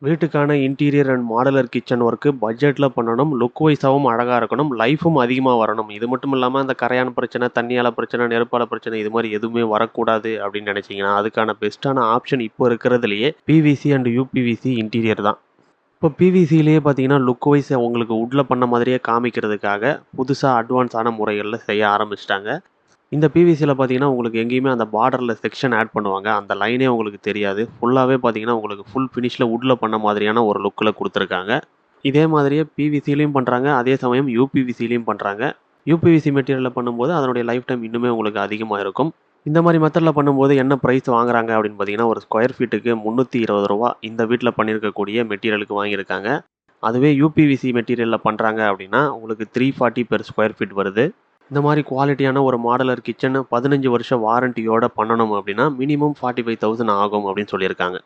வீட்டுக்கான interior and modular kitchen ஒர்க்கு பட்ஜெட்ல பண்ணணும். லுக் வைஸாவும் அழகா இருக்கணும். லைஃபும் அதிகமா வரணும். இது மட்டும் இல்லாம அந்த கரையான் பிரச்சனை, தண்ணியால பிரச்சனை, நெருப்பால பிரச்சனை இது மாரி எதுவுமே வரக்கூடாது அப்படின்னு நெனைச்சீங்கன்னா, அதுக்கான பெஸ்ட்டான ஆப்ஷன் இப்போ இருக்கிறதுலயே பிவிசி அண்ட் யுபிவிசி இன்டீரியர் தான். இப்போ பிவிசியிலேயே பார்த்தீங்கன்னா, லுக் வைஸ் உங்களுக்கு வுட்ல பண்ண மாதிரியே காமிக்கிறதுக்காக, புதுசா அட்வான்ஸான முறைகள்ல செய்ய ஆரம்பிச்சுட்டாங்க. இந்த பிவிசியில பார்த்தீங்கன்னா, உங்களுக்கு எங்கேயுமே அந்த பார்டர்ல செக்ஷன் ஆட் பண்ணுவாங்க. அந்த லைனே உங்களுக்கு தெரியாது. ஃபுல்லாவே பார்த்தீங்கன்னா, உங்களுக்கு ஃபுல் ஃபினிஷ்ல வுட்ல பண்ண மாதிரியான ஒரு லுக்ல குடுத்துருக்காங்க. இதே மாதிரியே பிவிசிலயும் பண்றாங்க. அதே சமயம் யுபிவிசிலயும் பண்றாங்க. யுபிவிசி மெட்டீரியல்ல பண்ணும்போது, அதனுடைய லைஃப் டைம் இன்னுமே உங்களுக்கு அதிகமா இருக்கும். இந்த மாரி மெத்தட்ல பண்ணும்போது என்ன பிரைஸ் வாங்குறாங்க அப்படின்னு பார்த்தீங்கன்னா, ஒரு ஸ்கொயர் ஃபீட்டுக்கு ரூ. 320 இந்த வீட்ல பண்ணியிருக்கக்கூடிய மெட்டீரியலுக்கு வாங்கியிருக்காங்க. அதுவே யுபிவிசி மெட்டீரியல்ல பண்றாங்க அப்படின்னா, உங்களுக்கு 340 பெர் ஸ்கொயர் ஃபீட் வருது. இந்த மாரி குவாலிட்டியான ஒரு மாடுலர் கிச்சன் 15 வருஷ வாரண்டியோட பண்ணணும் அப்படின்னா, மினிமம் 45,000 ஆகும் அப்படின்னு சொல்லியிருக்காங்க.